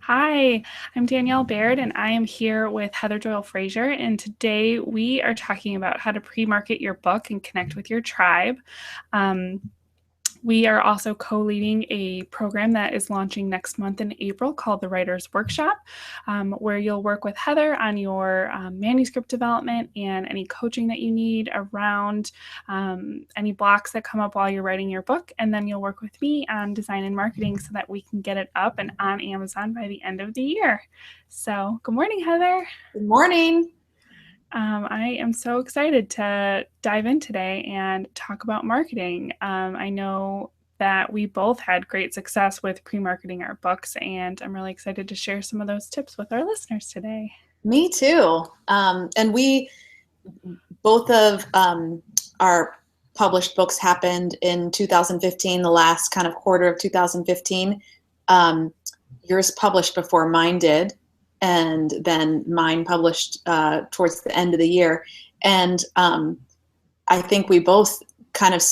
Hi, I'm Danielle Baird, and I am here with Doyle Fraser. And today we are talking about how to pre-market your book and connect with your tribe. Um, we are also co-leading a program that is launching next month in April called the Writers Workshop, where you'll work with Heather on your manuscript development and any coaching that you need around any blocks that come up while you're writing your book. And then you'll work with me on design and marketing so that we can get it up and on Amazon by the end of the year. So good morning, Heather. Good morning. I am so excited to dive in today and talk about marketing. I know that we both had great success with pre-marketing our books, and I'm really excited to share some of those tips with our listeners today. Me too. And we both of our published books happened in 2015, the last kind of quarter of 2015. Yours published before mine did, and then mine published towards the end of the year. And I think we both kind of,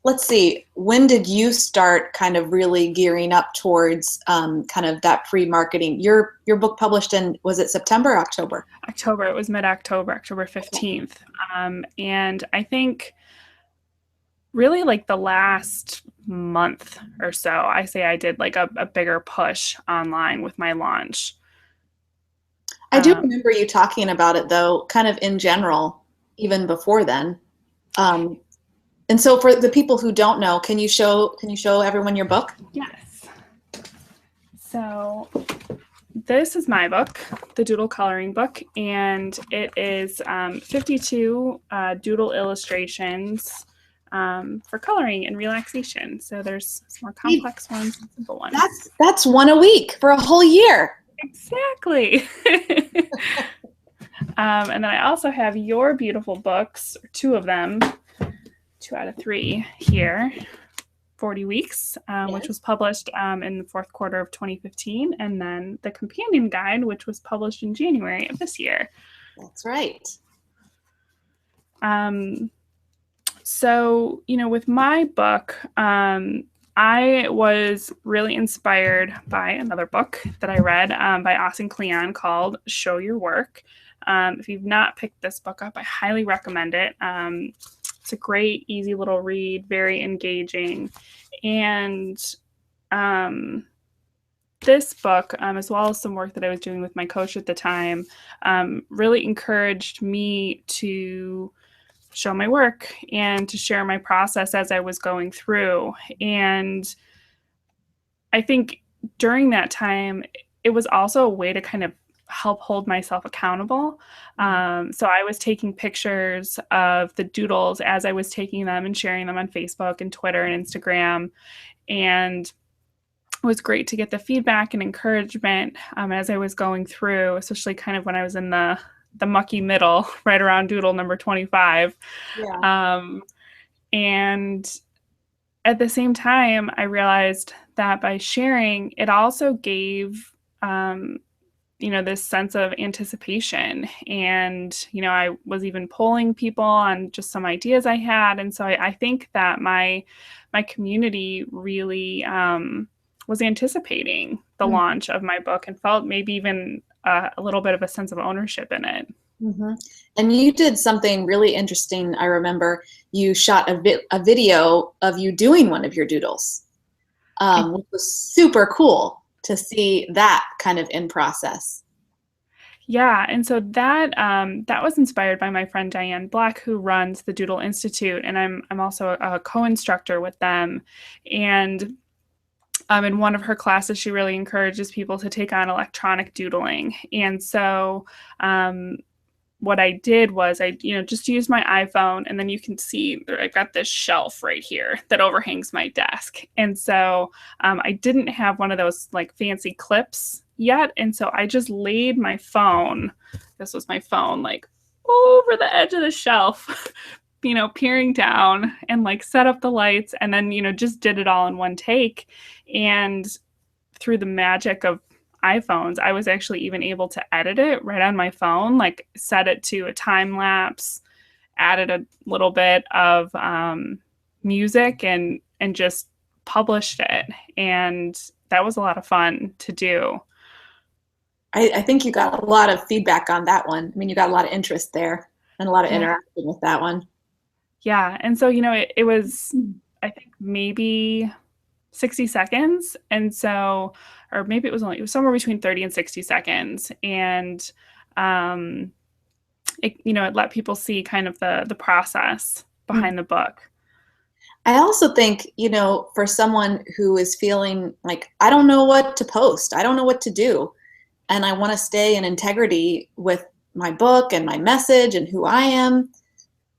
let's see, when did you start kind of really gearing up towards kind of that pre-marketing? Your book published in, was it September or October? October, it was mid-October, October 15th. And I think really like the last month or so, I say I did like a bigger push online with my launch. I do remember you talking about it though, kind of in general, even before then. Um, and so for the people who don't know, can you show everyone your book? Yes. So this is my book, the Doodle Coloring Book, and it is 52 doodle illustrations for coloring and relaxation. So there's some more complex ones and simple ones. That's one a week for a whole year. Exactly. And then I also have your beautiful books, two of them, 2 out of 3 here. 40 Weeks, which was published in the fourth quarter of 2015, and then the companion guide, which was published in January of this year. That's right. So, with my book, I was really inspired by another book that I read by Austin Kleon called Show Your Work. If you've not picked this book up, I highly recommend it. It's a great, easy little read, very engaging. And this book, as well as some work that I was doing with my coach at the time, really encouraged me to show my work and to share my process as I was going through. And I think during that time, it was also a way to kind of help hold myself accountable. So I was taking pictures of the doodles as I was taking them and sharing them on Facebook and Twitter and Instagram. And it was great to get the feedback and encouragement as I was going through, especially kind of when I was in the mucky middle, right around doodle number 25. Yeah. And at the same time, I realized that by sharing, it also gave this sense of anticipation. And, I was even polling people on just some ideas I had. And so I think that my community really was anticipating the launch of my book and felt maybe even a little bit of a sense of ownership in it. Mm-hmm. And you did something really interesting. I remember you shot a video of you doing one of your doodles, which was super cool to see that kind of in process. Yeah, and so that was inspired by my friend Diane Black, who runs the Doodle Institute, and I'm also a co-instructor with them. And in one of her classes, she really encourages people to take on electronic doodling. And so what I did was I just used my iPhone, and then you can see I've got this shelf right here that overhangs my desk. And so I didn't have one of those like fancy clips yet. And so I just laid my phone, this was my phone, like over the edge of the shelf, peering down and like set up the lights and then, just did it all in one take. And through the magic of iPhones, I was actually even able to edit it right on my phone, like set it to a time lapse, added a little bit of music and just published it. And that was a lot of fun to do. I think you got a lot of feedback on that one. I mean, you got a lot of interest there and a lot of Yeah. interaction with that one. Yeah. And so, it was, I think maybe 60 seconds. And so, or maybe it was somewhere between 30 and 60 seconds. And, um, it let people see kind of the process behind the book. I also think, for someone who is feeling like, I don't know what to post, I don't know what to do, and I want to stay in integrity with my book and my message and who I am,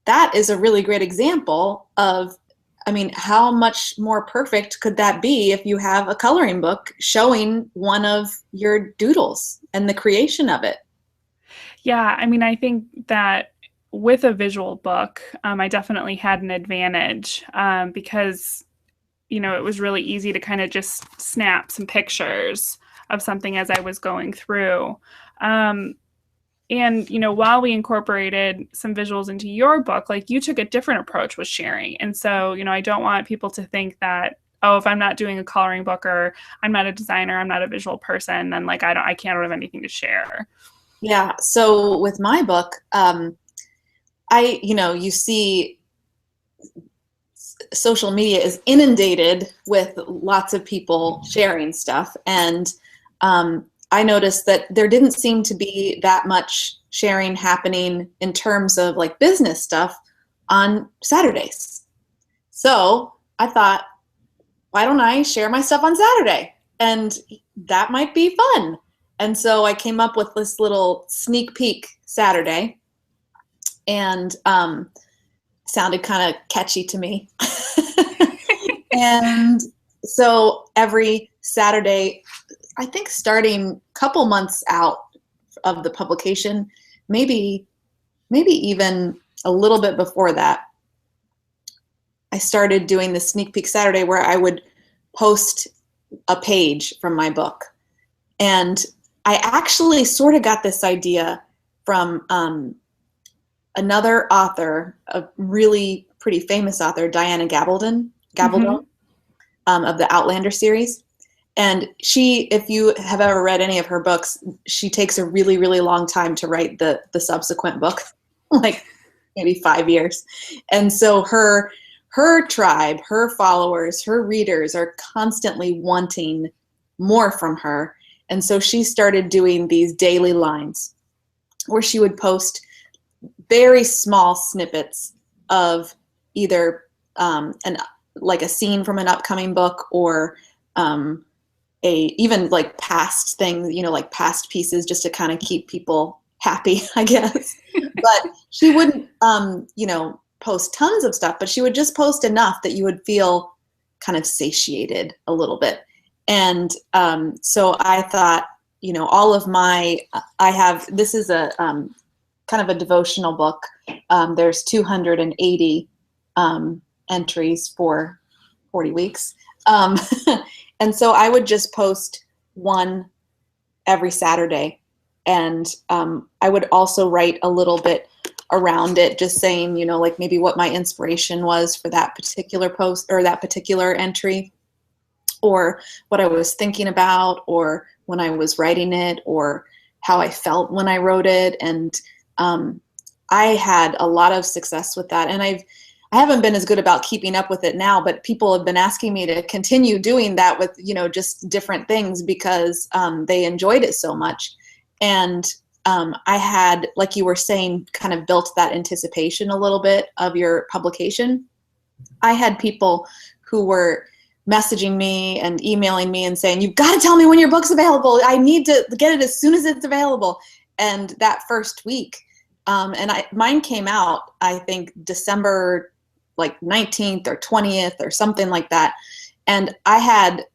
that is a really great example of, I mean, how much more perfect could that be if you have a coloring book showing one of your doodles and the creation of it? Yeah, I mean, I think that with a visual book, I definitely had an advantage because, it was really easy to kind of just snap some pictures of something as I was going through. Um, and, while we incorporated some visuals into your book, like you took a different approach with sharing. And so, I don't want people to think that, oh, if I'm not doing a coloring book or I'm not a designer, I'm not a visual person, then like I can't have anything to share. Yeah. So with my book, you see social media is inundated with lots of people sharing stuff. And I noticed that there didn't seem to be that much sharing happening in terms of like business stuff on Saturdays. So I thought, why don't I share my stuff on Saturday? And that might be fun. And so I came up with this little sneak peek Saturday, and sounded kind of catchy to me. And so every Saturday, I think starting a couple months out of the publication, maybe even a little bit before that, I started doing the sneak peek Saturday where I would post a page from my book. And I actually sort of got this idea from another author, a really pretty famous author, Diana Gabaldon, Mm-hmm. of the Outlander series. And she, if you have ever read any of her books, she takes a really, really long time to write the subsequent book, like maybe 5 years. And so her tribe, her followers, her readers are constantly wanting more from her. And so she started doing these daily lines where she would post very small snippets of either an like a scene from an upcoming book, or a even like past things, like past pieces, just to kind of keep people happy, I guess. But she wouldn't, post tons of stuff, but she would just post enough that you would feel kind of satiated a little bit. And so I thought, all of I have, this is a kind of a devotional book. There's 280 entries for 40 weeks. And so I would just post one every Saturday. And I would also write a little bit around it, just saying, like maybe what my inspiration was for that particular post or that particular entry, or what I was thinking about, or when I was writing it, or how I felt when I wrote it. And I had a lot of success with that. And I haven't been as good about keeping up with it now, but people have been asking me to continue doing that with, just different things, because they enjoyed it so much. And I had, like you were saying, kind of built that anticipation a little bit of your publication. I had people who were messaging me and emailing me and saying, you've got to tell me when your book's available. I need to get it as soon as it's available. And that first week, mine came out, I think December like 19th or 20th or something like that. And I had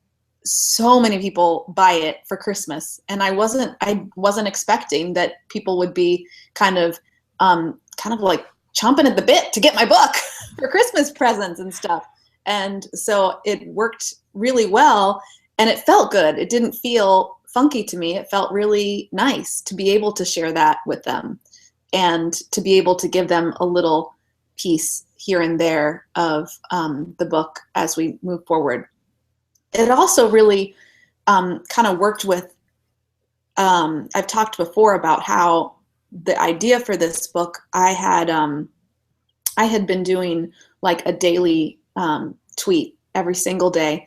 so many people buy it for Christmas, and I wasn't expecting that people would be kind of like chomping at the bit to get my book for Christmas presents and stuff. And so it worked really well, and it felt good. It didn't feel funky to me. It felt really nice to be able to share that with them, and to be able to give them a little piece here and there of the book as we move forward. It also really kind of worked with I've talked before about how the idea for this book, I had been doing like a daily tweet every single day,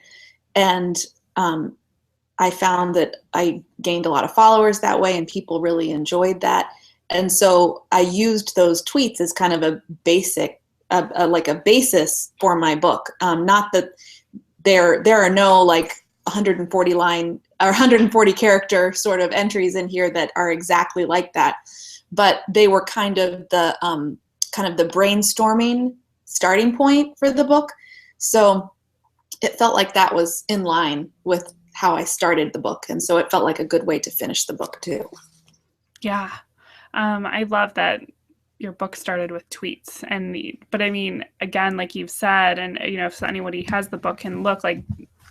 and I found that I gained a lot of followers that way, and people really enjoyed that. And so I used those tweets as kind of a basic, like a basis for my book. Not that there are no like 140 line or 140 character sort of entries in here that are exactly like that, but they were kind of the brainstorming starting point for the book. So it felt like that was in line with how I started the book, and so it felt like a good way to finish the book too. Yeah. I love that your book started with tweets, but I mean, again, like you've said, and if anybody has the book can look, like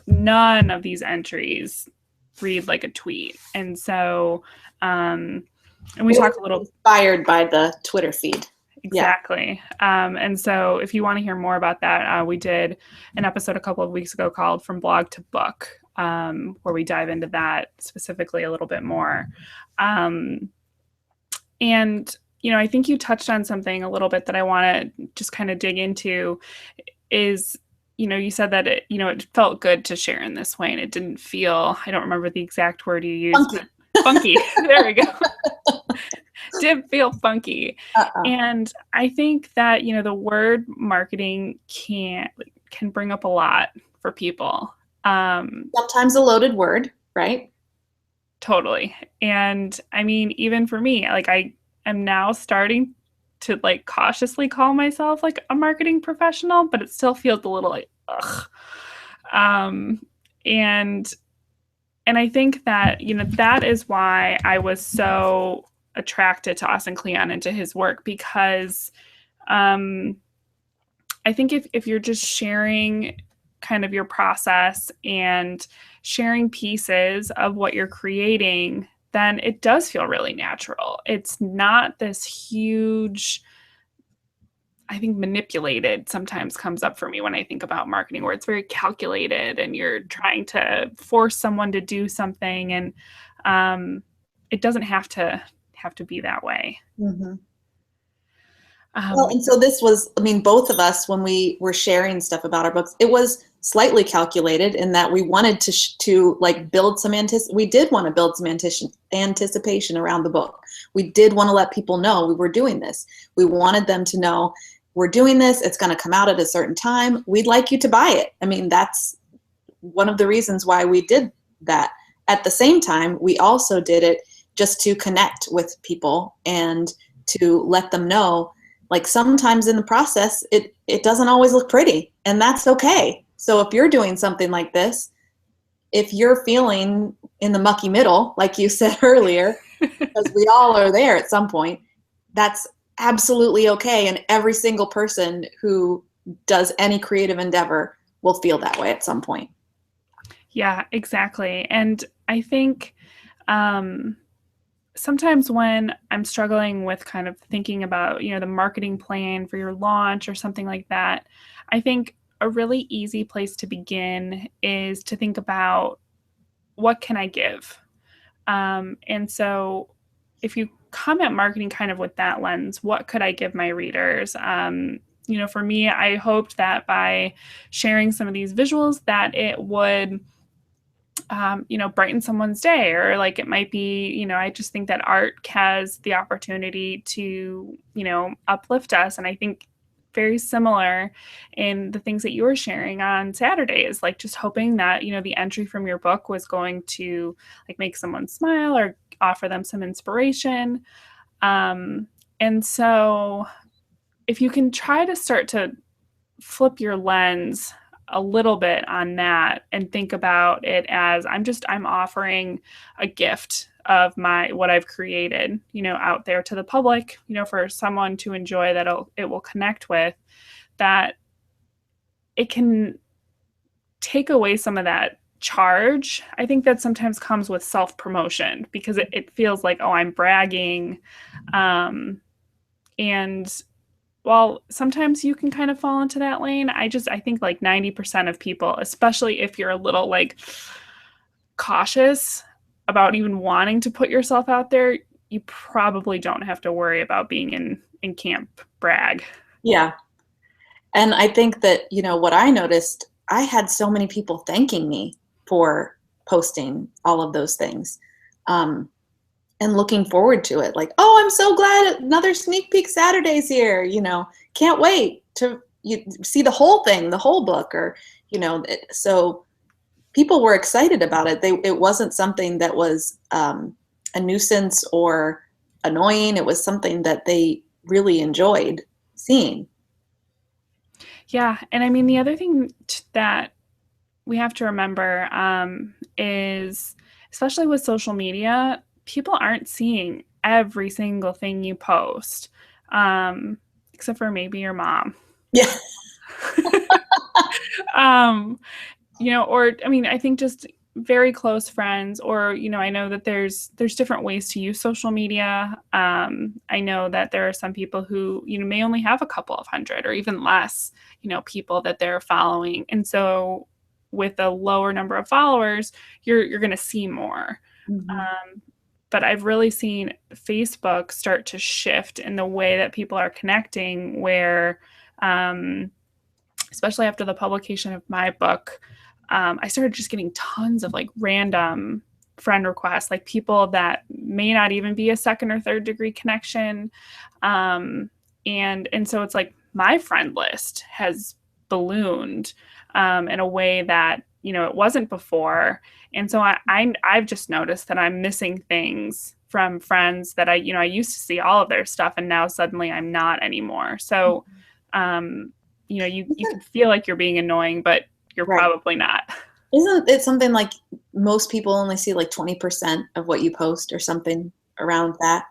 none of these entries read like a tweet. And so, and we talk a little inspired by the Twitter feed. Exactly. Yeah. And so if you want to hear more about that, we did an episode a couple of weeks ago called From Blog to Book, where we dive into that specifically a little bit more. And, I think you touched on something a little bit that I want to just kind of dig into is, you said that it felt good to share in this way, and it didn't feel, I don't remember the exact word you used, funky. But funky. There we go. Didn't feel funky. And I think that, the word marketing can bring up a lot for people. Sometimes a loaded word, right? Totally. And I mean, even for me, like I am now starting to like cautiously call myself like a marketing professional, but it still feels a little like, ugh. And I think that, that is why I was so attracted to Austin Kleon and to his work, because I think if you're just sharing kind of your process and sharing pieces of what you're creating, then it does feel really natural. It's not this huge, I think manipulated sometimes comes up for me when I think about marketing, where it's very calculated and you're trying to force someone to do something, and it doesn't have to be that way. Mm-hmm. Well, and so this was, I mean, both of us, when we were sharing stuff about our books, it was slightly calculated in that we wanted to like build some we did want to build some anticipation around the book. We did want to let people know we were doing this. We wanted them to know we're doing this. It's going to come out at a certain time. We'd like you to buy it. I mean, that's one of the reasons why we did that. At the same time, we also did it just to connect with people and to let them know, like sometimes in the process, it doesn't always look pretty, and that's okay. So if you're doing something like this, if you're feeling in the mucky middle, like you said earlier, because we all are there at some point, that's absolutely okay. And every single person who does any creative endeavor will feel that way at some point. Yeah, exactly. And I think sometimes when I'm struggling with kind of thinking about, the marketing plan for your launch or something like that, I think a really easy place to begin is to think about, what can I give? And so if you come at marketing kind of with that lens, what could I give my readers? For me, I hoped that by sharing some of these visuals that it would brighten someone's day, or like it might be, I just think that art has the opportunity to, uplift us. And I think very similar in the things that you were sharing on Saturday is like just hoping that, the entry from your book was going to like make someone smile or offer them some inspiration. And so if you can try to start to flip your lens a little bit on that and think about it as I'm offering a gift of what I've created, out there to the public, for someone to enjoy, that it will connect with, that it can take away some of that charge. I think that sometimes comes with self-promotion, because it feels like, oh, I'm bragging. And while sometimes you can kind of fall into that lane, I think like 90% of people, especially if you're a little like cautious, about even wanting to put yourself out there, you probably don't have to worry about being in Camp Bragg. Yeah. And I think that, what I noticed, I had so many people thanking me for posting all of those things. Um, and looking forward to it. Like, oh, I'm so glad another sneak peek Saturday's here. Can't wait to see the whole thing, the whole book, or so people were excited about it. It wasn't something that was a nuisance or annoying. It was something that they really enjoyed seeing. Yeah, and I mean the other thing that we have to remember is, especially with social media, people aren't seeing every single thing you post, except for maybe your mom. Yeah. um, or I mean, I think just very close friends, or I know that there's different ways to use social media. I know that there are some people who may only have a couple of hundred or even less, people that they're following, and so with a lower number of followers, you're going to see more. Mm-hmm. But I've really seen Facebook start to shift in the way that people are connecting, where especially after the publication of my book, I started just getting tons of like random friend requests, like people that may not even be a second or third degree connection. And so it's like my friend list has ballooned in a way that it wasn't before. And so I've just noticed that I'm missing things from friends that I used to see all of their stuff, and now suddenly I'm not anymore. So you can feel like you're being annoying, but you're Right. probably not. Isn't it something like most people only see like 20% of what you post or something around that?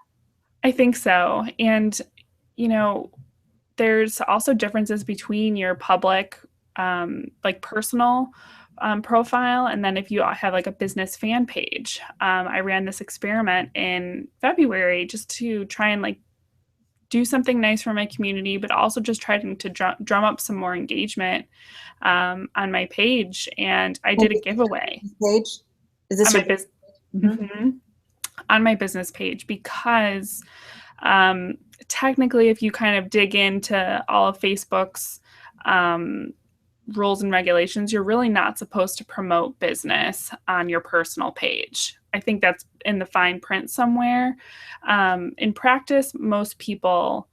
I think so. And, you know, there's also differences between your public, like personal profile, and then if you have like a business fan page. I ran this experiment in February just to try and like do something nice for my community, but also just trying to drum up some more engagement on my page. And I did a giveaway Page? Is this on your my business. Mhm. Mm-hmm, on my business page, because um, technically, if you kind of dig into all of Facebook's um, rules and regulations, you're really not supposed to promote business on your personal page. I think that's in the fine print somewhere. In practice, most people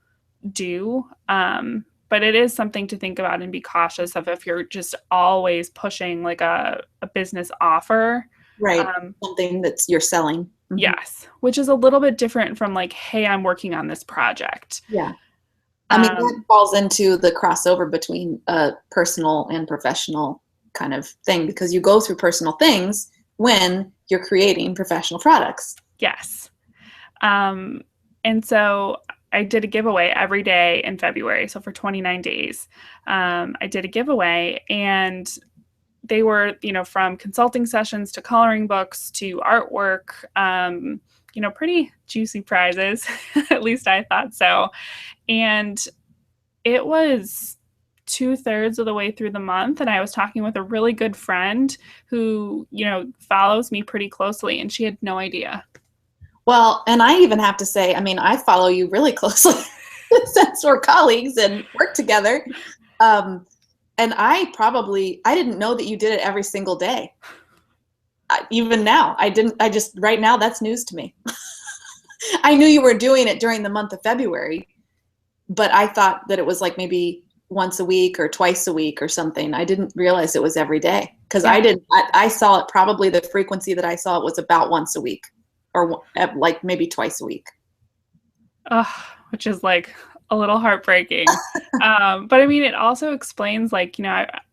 do. But it is something to think about and be cautious of if you're just always pushing like a business offer. Right. Um, Something that's you're selling. Mhm. yes, which is a little bit different from like, hey, I'm working on this project. Yeah. I mean, that Um, falls into the crossover between a personal and professional kind of thing because you go through personal things when you're creating professional products. yes. Um, and so I did a giveaway every day in February. So for 29 days, I did a giveaway, and they were, from consulting sessions to coloring books to artwork, pretty juicy prizes. At least I thought so. And it was 2/3 of the way through the month, and I was talking with a really good friend who, follows me pretty closely, and she had no idea. Well, and I even have to say, I mean, I follow you really closely since we're colleagues and work together. Um, and I didn't know that you did it every single day. Even now, I didn't, I just, right now, that's news to me. I knew you were doing it during the month of February, but I thought that it was like maybe once a week or twice a week or something. I didn't realize it was every day because Yeah. I saw it probably the frequency that I saw it was about once a week or like maybe twice a week. Ugh, which is like a little heartbreaking. But I mean, it also explains like,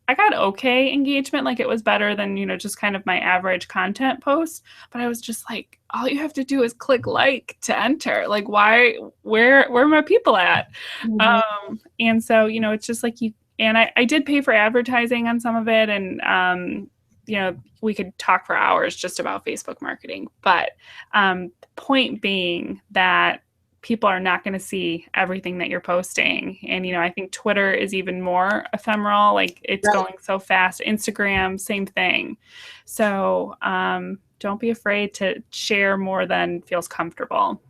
I got okay engagement. Like it was better than, just kind of my average content post. But I was just like, all you have to do is click like to enter. Like, where are my people at? Mhm. And so, it's just like and I did pay for advertising on some of it. And, we could talk for hours just about Facebook marketing. But point being that people are not going to see everything that you're posting. And, I think Twitter is even more ephemeral. Like it's Right. going so fast. Instagram, same thing. So, don't be afraid to share more than feels comfortable.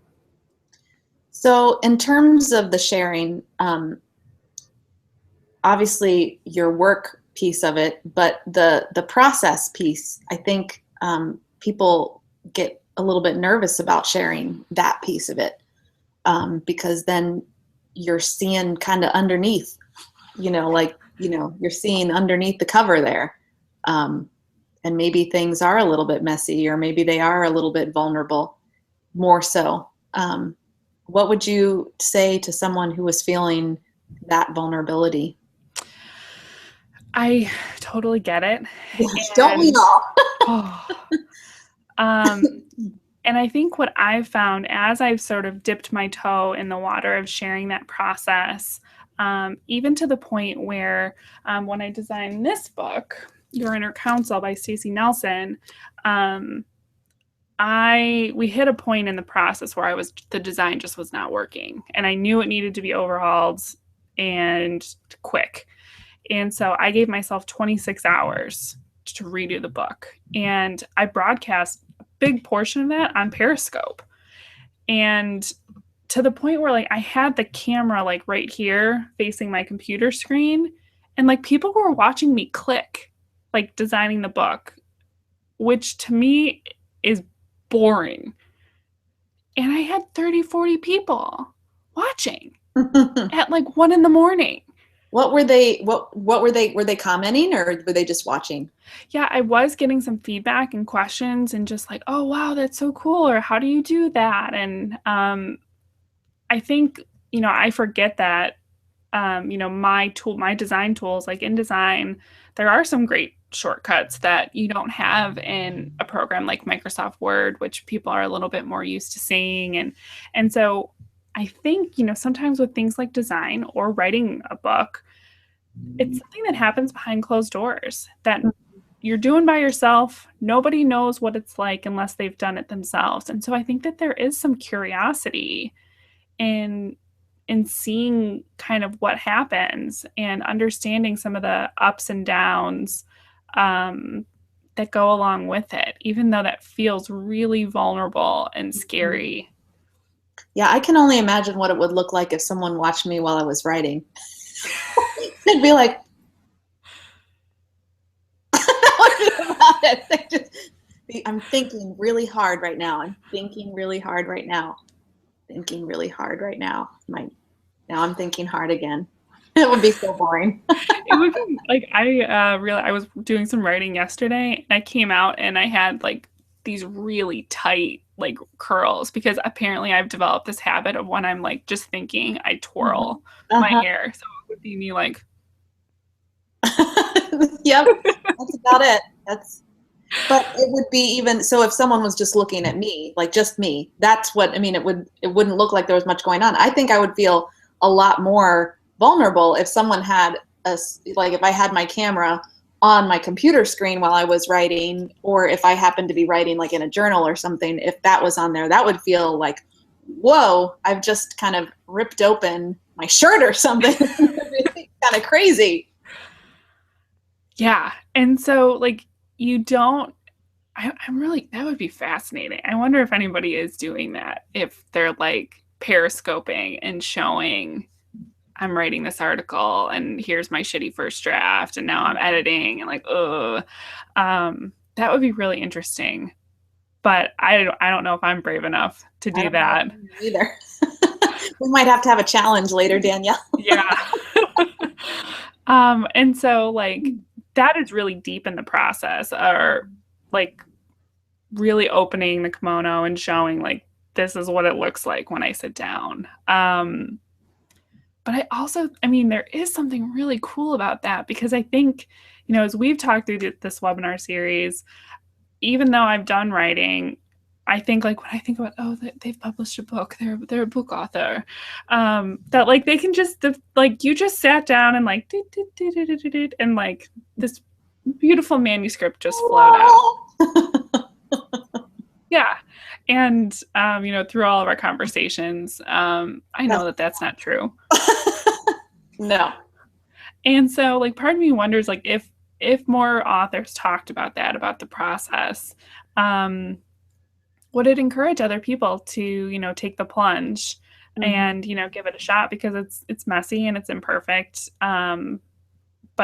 So in terms of the sharing, obviously your work piece of it, but the process piece, I think people get a little bit nervous about sharing that piece of it, because then you're seeing kind of underneath, you're seeing underneath the cover there. And maybe things are a little bit messy, or maybe they are a little bit vulnerable, more so. What would you say to someone who was feeling that vulnerability? I totally get it. Yes, don't we And all? oh, um, and I think what I've found as I've sort of dipped my toe in the water of sharing that process, even to the point where when I designed this book, Your Inner Counsel by Stacey Nelson, um, we hit a point in the process where the design just was not working, and I knew it needed to be overhauled and quick. And so I gave myself 26 hours to redo the book. And I broadcast a big portion of that on Periscope. And to the point where like I had the camera like right here facing my computer screen, and like people were watching me click, like designing the book, which to me is boring. And I had 30, 40 people watching at like 1 in the morning. What were they, were they commenting, or were they just watching? Yeah, I was getting some feedback and questions and just like, oh, wow, that's so cool. Or how do you do that? And I think, I forget that, my design tools, like InDesign, there are some great shortcuts that you don't have in a program like Microsoft Word, which people are a little bit more used to seeing. And so I think, sometimes with things like design or writing a book, it's something that happens behind closed doors that you're doing by yourself. Nobody knows what it's like unless they've done it themselves. And so I think that there is some curiosity in seeing kind of what happens and understanding some of the ups and downs that go along with it, even though that feels really vulnerable and scary. Yeah, I can only imagine what it would look like if someone watched me while I was writing. They'd be like, about it. I'm thinking really hard right now. I'm thinking really hard right now. Thinking really hard right now. Now I'm thinking hard again. It would be so boring. It would be like I was doing some writing yesterday and I came out and I had like these really tight like curls because apparently I've developed this habit of when I'm like just thinking, I twirl my Uh-huh. hair. So it would be me like Yep, that's about it. But it would be even so if someone was just looking at me, like just me, that's what I mean. It wouldn't look like there was much going on. I think I would feel a lot more vulnerable if someone had like if I had my camera on my computer screen while I was writing, or if I happened to be writing like in a journal or something, if that was on there, that would feel like, whoa, I've just kind of ripped open my shirt or something. Kind of crazy. yeah. And so like you don't I'm really that would be fascinating. I wonder if anybody is doing that, if they're like periscoping and showing I'm writing this article and here's my shitty first draft and now I'm editing and like, oh, that would be really interesting. But I don't know if I'm brave enough to I do don't know that. either. We might have to have a challenge later, Danielle. Yeah. And so like that is really deep in the process, or like really opening the kimono and showing like this is what it looks like when I sit down. But I mean, there is something really cool about that because I think, as we've talked through this webinar series, even though I've done writing, I think like when I think about, oh, they've published a book, they're a book author, that like they can just, like you just sat down and like, and like this beautiful manuscript just flowed out. Yeah. And, through all of our conversations, I know that that's not true. No. And so like part of me wonders like if more authors talked about that, about the process, would it encourage other people to, take the plunge Mhm. and, give it a shot because it's messy and it's imperfect. But,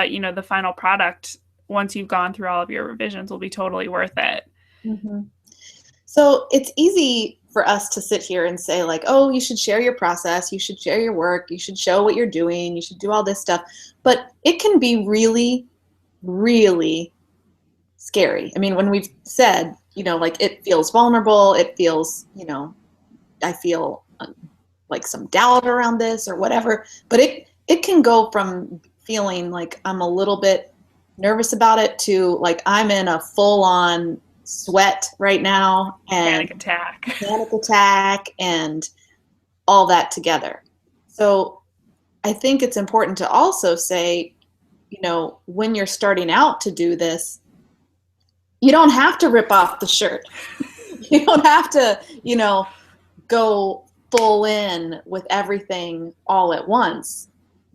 the final product, once you've gone through all of your revisions, will be totally worth it. Mhm. So it's easy for us to sit here and say, like, oh, you should share your process, you should share your work, you should show what you're doing, you should do all this stuff. But it can be really, really scary. I mean, when we've said, like it feels vulnerable, it feels, I feel like some doubt around this or whatever. But it can go from feeling like I'm a little bit nervous about it to like I'm in a full on sweat right now and Panic attack. panic attack and all that together. So I think it's important to also say, when you're starting out to do this, you don't have to rip off the shirt. You don't have to, go full in with everything all at once.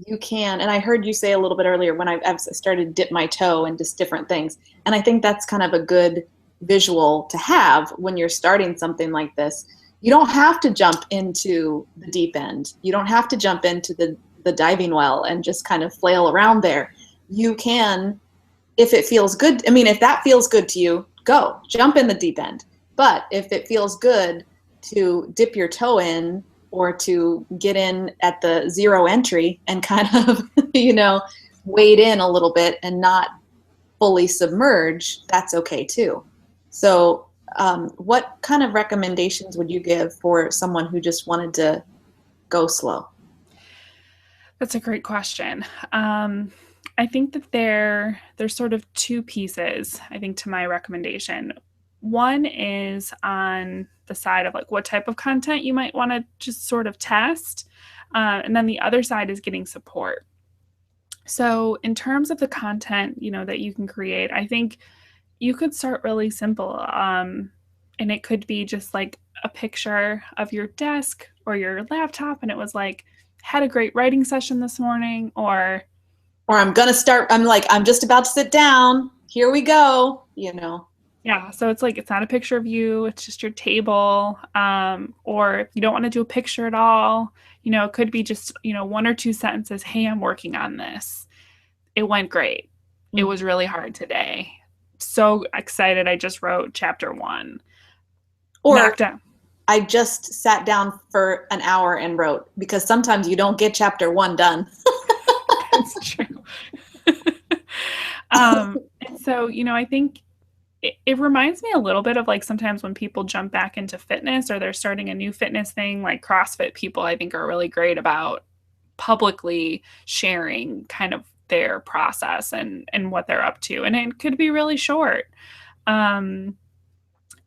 You can, and I heard you say a little bit earlier when I've started to dip my toe into different things. And I think that's kind of a good visual to have when you're starting something like this. You don't have to jump into the deep end. You don't have to jump into the diving well and just kind of flail around there. You can, if it feels good. I mean, if that feels good to you, go jump in the deep end. But if it feels good to dip your toe in or to get in at the zero entry and kind of, wade in a little bit and not fully submerge, that's okay too. So, what kind of recommendations would you give for someone who just wanted to go slow? That's a great question. I think that there's sort of two pieces, I think, to my recommendation. One is on the side of like what type of content you might want to just sort of test. And then the other side is getting support. So in terms of the content, that you can create, I think you could start really simple. And it could be just like a picture of your desk or your laptop, and it was like, had a great writing session this morning, or Or I'm just about to sit down. Here we go. yeah, so it's like it's not a picture of you, it's just your table. Or if you don't want to do a picture at all, it could be just, one or two sentences. Hey, I'm working on this. It went great. It Mhm. was really hard today. So excited. I just wrote chapter one. Or Knocked out. I just sat down for an hour and wrote because sometimes you don't get chapter one done. That's true. And so, I think it reminds me a little bit of like sometimes when people jump back into fitness or they're starting a new fitness thing, like CrossFit people, I think are really great about publicly sharing kind of their process and what they're up to. And it could be really short. Um,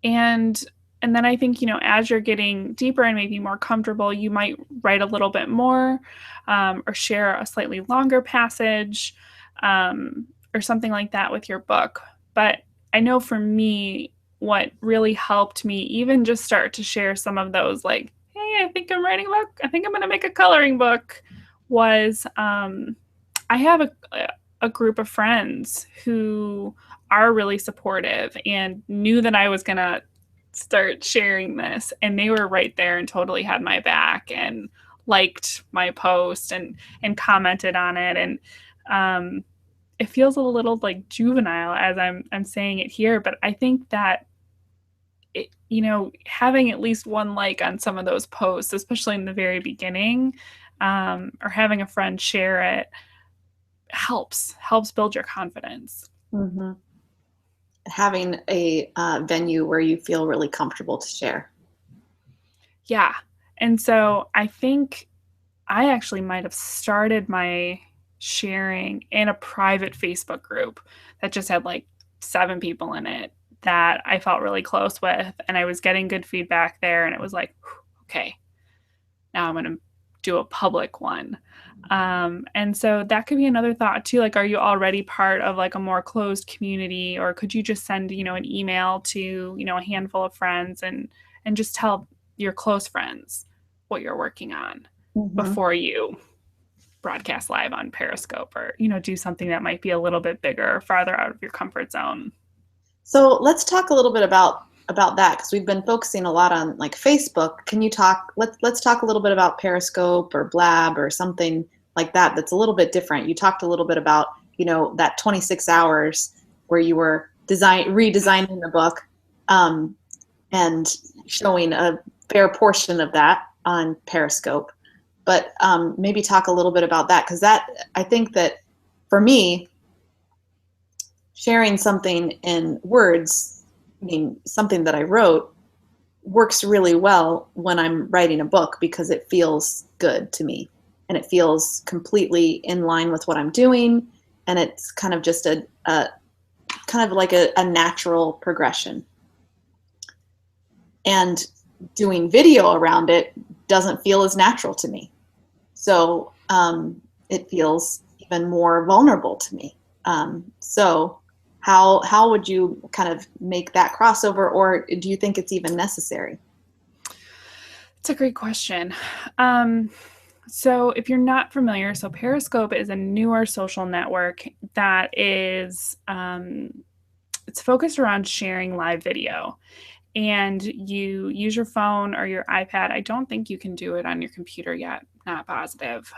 and and then I think, as you're getting deeper and maybe more comfortable, you might write a little bit more, or share a slightly longer passage, or something like that with your book. But I know for me, what really helped me even just start to share some of those, like, hey, I think I'm writing a book. I think I'm going to make a coloring book, was I have a group of friends who are really supportive and knew that I was going to start sharing this, and they were right there and totally had my back and liked my post and commented on it. And it feels a little like juvenile as I'm saying it here, but I think that having at least one like on some of those posts, especially in the very beginning, or having a friend share it, helps build your confidence. Mm-hmm. Having a venue where you feel really comfortable to share. Yeah. And so I think I actually might have started my sharing in a private Facebook group that just had like 7 people in it that I felt really close with. And I was getting good feedback there. And it was like, okay, now I'm going to do a public one. And so that could be another thought too. Like, are you already part of like a more closed community, or could you just send, an email to, a handful of friends and just tell your close friends what you're working on Mm-hmm. before you broadcast live on Periscope, or, do something that might be a little bit bigger or farther out of your comfort zone. So let's talk a little bit about that because we've been focusing a lot on like Facebook. Can you talk? Let's talk a little bit about Periscope or Blab or something like that. That's a little bit different. You talked a little bit about that 26 hours where you were redesigning the book, um, and showing a fair portion of that on Periscope. But maybe talk a little bit about that because that I think that for me sharing something in words, I mean, something that I wrote, works really well when I'm writing a book because it feels good to me and it feels completely in line with what I'm doing. And it's kind of just a kind of like a natural progression. And doing video around it doesn't feel as natural to me. So it feels even more vulnerable to me. So how would you kind of make that crossover, or do you think it's even necessary? It's a great question. So if you're not familiar, so Periscope is a newer social network that is it's focused around sharing live video. And you use your phone or your iPad. I don't think you can do it on your computer yet, not positive.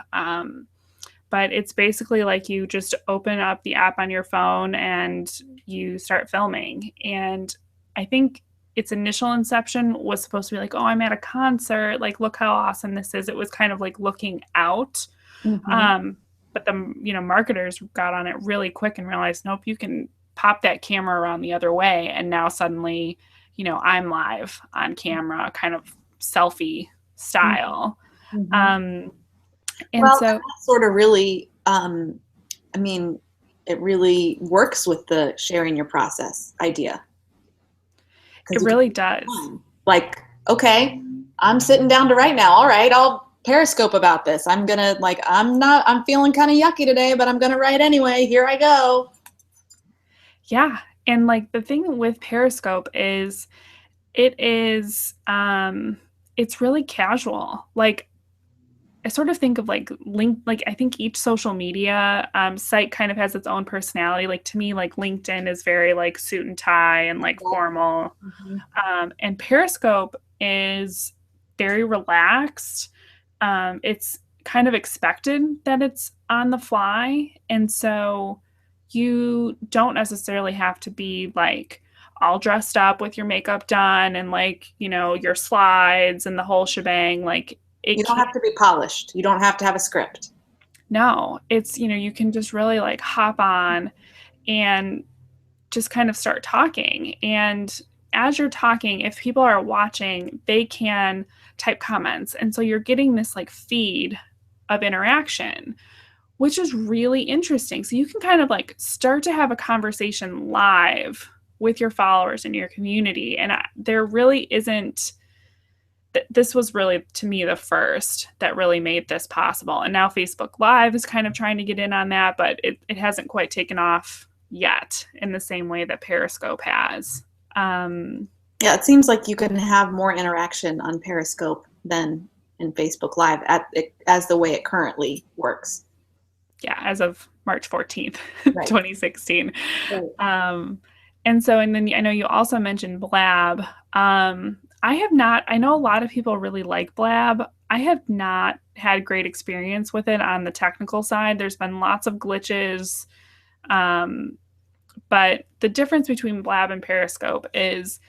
But it's basically like you just open up the app on your phone and you start filming. And I think its initial inception was supposed to be like, oh, I'm at a concert. Like, look how awesome this is. It was kind of like looking out. Mm-hmm. Um, but the marketers got on it really quick and realized, nope, you can pop that camera around the other way. And now suddenly, I'm live on camera, kind of selfie style. Mm-hmm. Um, and Well, and so that sort of really, I mean, it really works with the sharing your process idea because it you can really make it does. fun. Like, okay, I'm sitting down to write now. All right, I'll Periscope about this. I'm feeling kind of yucky today, but I'm gonna write anyway. Here I go. Yeah. And like the thing with Periscope is it is it's really casual. Like I sort of think of like I think each social media site kind of has its own personality. Like to me, like LinkedIn is very like suit and tie and like formal. Mhm. And Periscope is very relaxed. It's kind of expected that it's on the fly. And so you don't necessarily have to be like all dressed up with your makeup done and like, your slides and the whole shebang. Like You it don't can have to be polished. You don't have to have a script. no, it's, you can just really like hop on and just kind of start talking. And as you're talking, if people are watching, they can type comments. And so you're getting this like feed of interaction, which is really interesting. So you can kind of like start to have a conversation live with your followers and your community. And there really isn't, this was really to me the first that really made this possible. And now Facebook Live is kind of trying to get in on that, but it hasn't quite taken off yet in the same way that Periscope has. Yeah, it seems like you can have more interaction on Periscope than in Facebook Live as the way it currently works. yeah, as of March 14th, Right. 2016. Right. And then I know you also mentioned Blab. I have not, I know a lot of people really like Blab. I have not had great experience with it on the technical side. There's been lots of glitches. Um, but the difference between Blab and Periscope is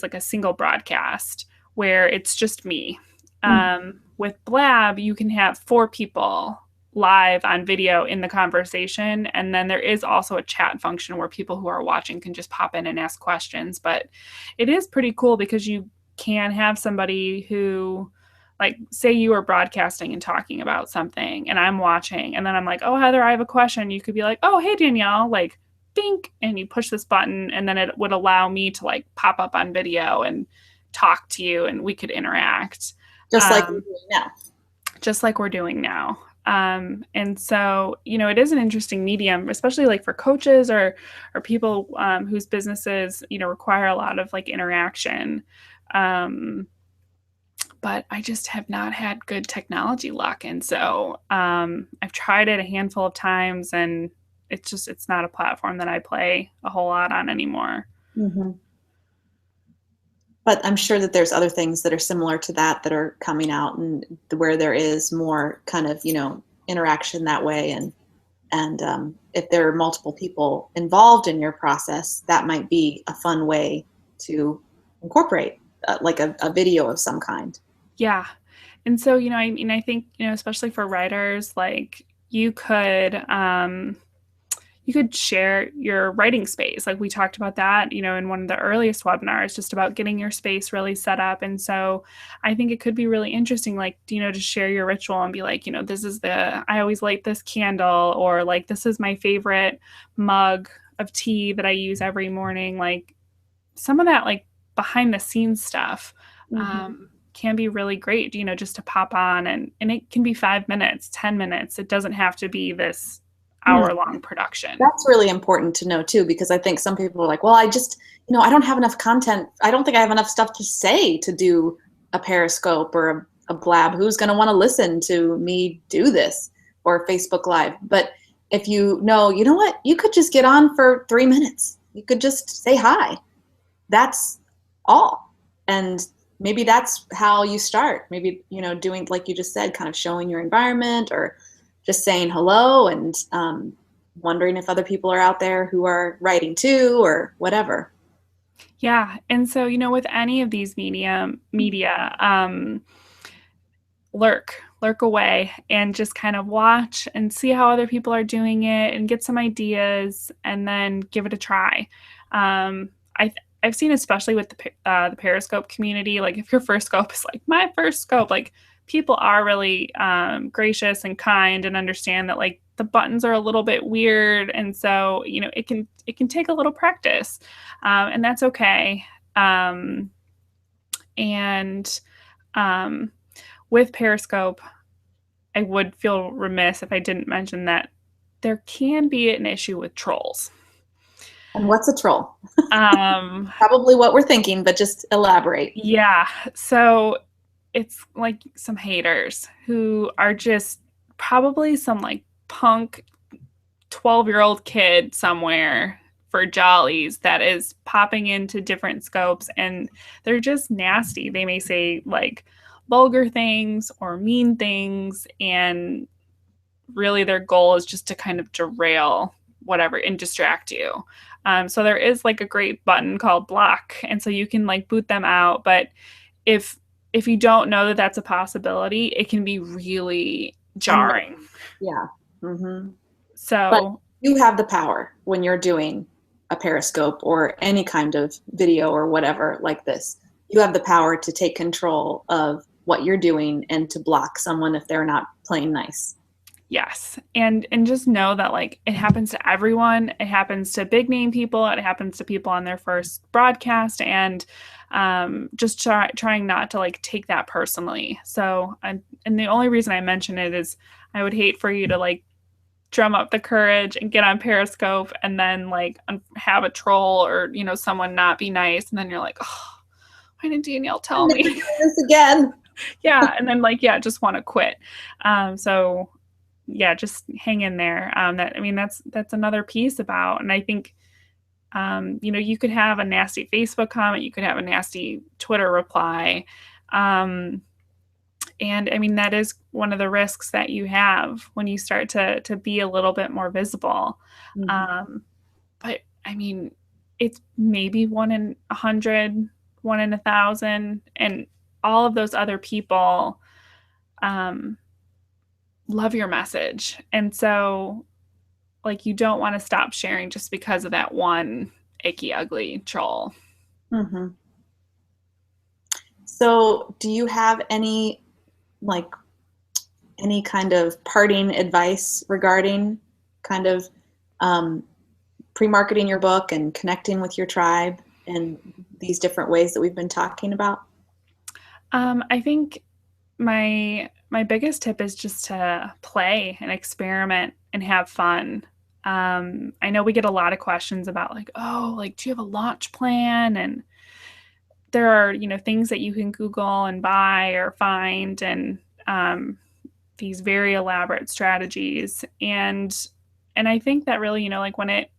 like a single broadcast where it's just me. With Blab, you can have four people live on video in the conversation. And then there is also a chat function where people who are watching can just pop in and ask questions. But it is pretty cool because you can have somebody who, like, say you are broadcasting and talking about something, and I'm watching, and then I'm like, oh, Heather, I have a question. You could be like, oh, hey, Danielle, like, bink, and you push this button, and then it would allow me to, like, pop up on video and talk to you, and we could interact. Just like we're Um, doing now. just like we're doing now. And so, it is an interesting medium, especially like for coaches or people whose businesses, require a lot of like interaction. Um, but I just have not had good technology luck. And so I've tried it a handful of times and it's not a platform that I play a whole lot on anymore. Mm-hmm. But I'm sure that there's other things that are similar to that that are coming out, and where there is more kind of, interaction that way. And if there are multiple people involved in your process, that might be a fun way to incorporate like a video of some kind. Yeah. And so, I mean, I think, especially for writers, like you could share your writing space. Like we talked about that, in one of the earliest webinars, just about getting your space really set up. And so I think it could be really interesting, like, to share your ritual and be like, I always light this candle, or like, this is my favorite mug of tea that I use every morning. Like some of that, like behind the scenes stuff, Mm-hmm. can be really great, just to pop on, and it can be 5 minutes, 10 minutes. It doesn't have to be this hour-long production. That's really important to know too, because I think some people are like, well, I don't have enough content. I don't think I have enough stuff to say to do a Periscope or a blab. Who's going to want to listen to me do this, or Facebook Live? But if you know what, you could just get on for 3 minutes. You could just say hi. That's all. And maybe that's how you start. Maybe, doing, like you just said, kind of showing your environment, or just saying hello, and wondering if other people are out there who are writing too, or whatever. Yeah. And so, with any of these media, lurk away and just kind of watch and see how other people are doing it and get some ideas and then give it a try. I've seen, especially with the Periscope community, like if your first scope is like my first scope, like people are really gracious and kind and understand that like the buttons are a little bit weird, and so it can take a little practice, and that's okay. And with Periscope, I would feel remiss if I didn't mention that there can be an issue with trolls. And what's a troll? Um, Probably what we're thinking, but just elaborate. yeah, so it's like some haters who are just probably some like punk 12-year-old kid somewhere for jollies that is popping into different scopes, and they're just nasty. They may say like vulgar things or mean things, and really their goal is just to kind of derail whatever and distract you. So there is like a great button called block, and so you can like boot them out. But if if you don't know that that's a possibility, it can be really Unless, jarring. yeah. Hmm. But So you have the power when you're doing a Periscope or any kind of video or whatever like this. You have the power to take control of what you're doing and to block someone if they're not playing nice. yes, and just know that like it happens to everyone. It happens to big name people. It happens to people on their first broadcast, and just trying not to like take that personally. So, and the only reason I mention it is I would hate for you to like drum up the courage and get on Periscope and then like have a troll or someone not be nice, and then you're like, oh, why didn't Danielle I'm tell never me? doing this again. Yeah, and then like, yeah, just want to quit. So yeah, just hang in there. That I mean, that's another piece about, and I think you could have a nasty Facebook comment, you could have a nasty Twitter reply, um, and I mean that is one of the risks that you have when you start to be a little bit more visible. Mhm. But I mean, it's maybe 1 in 100, 1 in 1,000, and all of those other people um, love your message. And so, like, you don't want to stop sharing just because of that one icky, ugly troll. Mhm. So, do you have like any kind of parting advice regarding kind of um, pre-marketing your book and connecting with your tribe and these different ways that we've been talking about? I think my biggest tip is just to play and experiment and have fun. I know we get a lot of questions about like, oh, like, do you have a launch plan? And there are, things that you can Google and buy or find, and these very elaborate strategies. And And I think that really, like when it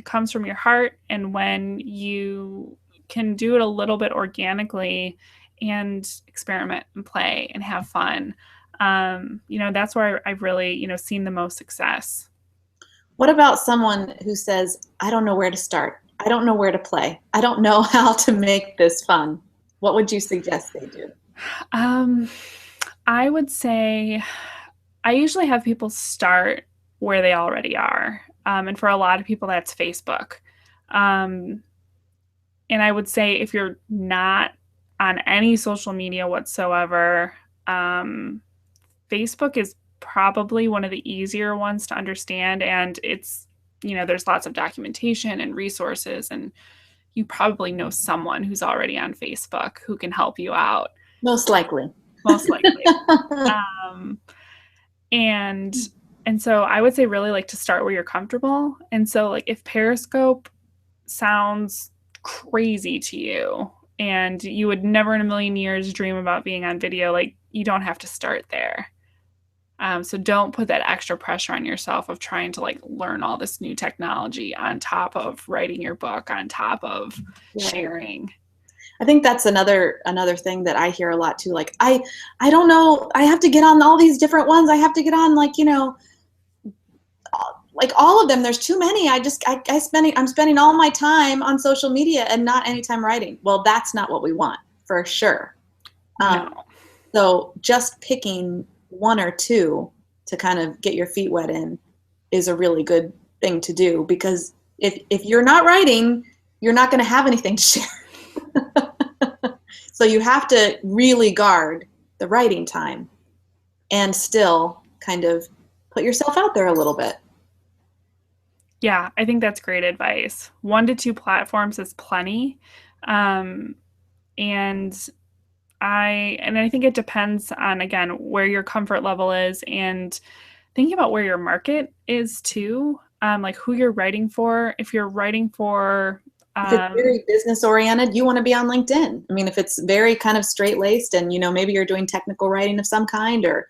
comes from your heart and when you can do it a little bit organically and experiment and play and have fun, that's where I've really, seen the most success. What about someone who says, I don't know where to start? I don't know where to play. I don't know how to make this fun. What would you suggest they do? Um, I would say I usually have people start where they already are. And for a lot of people, that's Facebook. Um, and I would say if you're not on any social media whatsoever, um, Facebook is probably one of the easier ones to understand. And there's lots of documentation and resources, and you probably know someone who's already on Facebook who can help you out, Most likely. most likely. Um, and and so I would say really like to start where you're comfortable. And so like if Periscope sounds crazy to you and you would never in a million years dream about being on video, like you don't have to start there. So don't put that extra pressure on yourself of trying to like learn all this new technology on top of writing your book, on top of Right. sharing. I think that's another thing that I hear a lot too. Like I don't know. I have to get on all these different ones. I have to get on like all of them. There's too many. I'm spending all my time on social media and not any time writing. Well, that's not what we want for sure. Um, No. so just picking one or two to kind of get your feet wet in is a really good thing to do, because if you're not writing, you're not going to have anything to share. So you have to really guard the writing time and still kind of put yourself out there a little bit. Yeah, I think that's great advice. 1 to 2 platforms is plenty. Um, and I think it depends on again where your comfort level is and thinking about where your market is too. Like who you're writing for. If you're writing for If it's um, very business oriented, you want to be on LinkedIn. I mean, if it's very kind of straight laced and, maybe you're doing technical writing of some kind, or,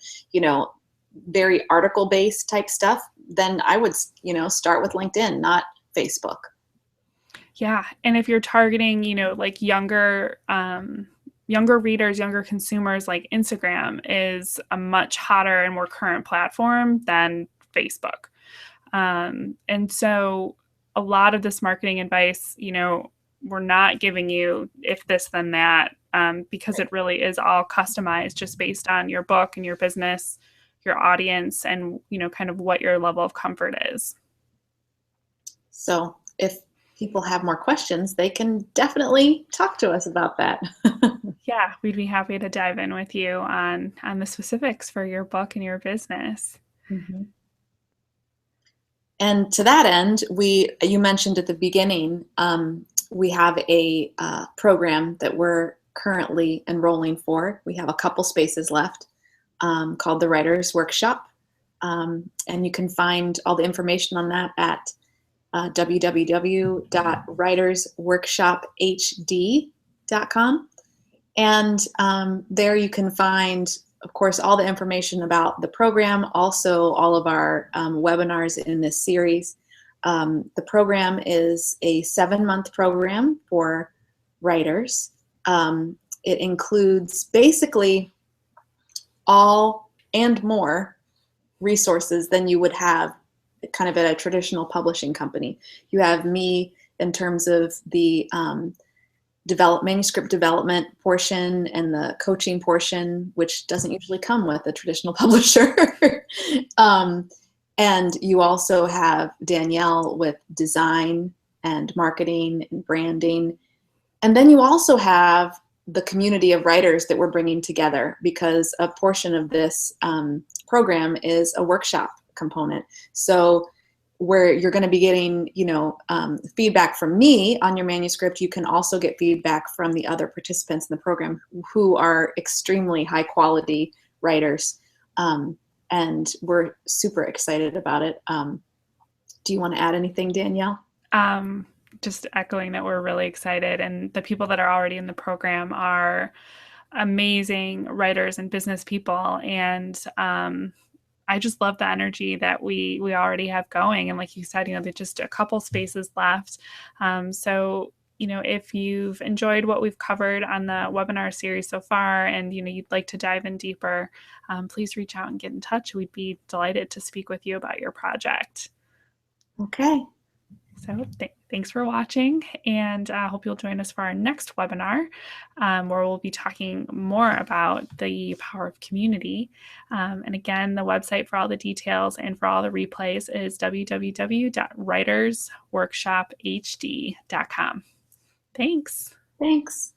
very article based type stuff, then I would, start with LinkedIn, not Facebook. yeah, and if you're targeting, like younger readers, younger consumers, like Instagram is a much hotter and more current platform than Facebook. And so a lot of this marketing advice, we're not giving you if this, then that, because it really is all customized just based on your book and your business, your audience, and, kind of what your level of comfort is. So if people have more questions, they can definitely talk to us about that. Yeah, we'd be happy to dive in with you on the specifics for your book and your business. Mhm. And to that end, you mentioned at the beginning, we have a program that we're currently enrolling for. We have a couple spaces left, called the Writers Workshop. And you can find all the information on that at www.writersworkshophd.com. And there you can find, of course, all the information about the program, also all of our webinars in this series. The program is a 7-month program for writers. It includes basically all and more resources than you would have kind of at a traditional publishing company. You have me in terms of the manuscript development portion and the coaching portion, which doesn't usually come with a traditional publisher. And you also have Danielle with design and marketing and branding. And then you also have the community of writers that we're bringing together, because a portion of this program is a workshop component. So where you're going to be getting, feedback from me on your manuscript, you can also get feedback from the other participants in the program who are extremely high quality writers. And we're super excited about it. Do you want to add anything, Danielle? Just echoing that we're really excited, and the people that are already in the program are amazing writers and business people, and I just love the energy that we already have going. And like you said, there's just a couple spaces left. So if you've enjoyed what we've covered on the webinar series so far, and you'd like to dive in deeper, please reach out and get in touch. We'd be delighted to speak with you about your project. Okay. So thanks for watching, and I hope you'll join us for our next webinar, where we'll be talking more about the power of community. And again, the website for all the details and for all the replays is www.writersworkshophd.com. Thanks. Thanks.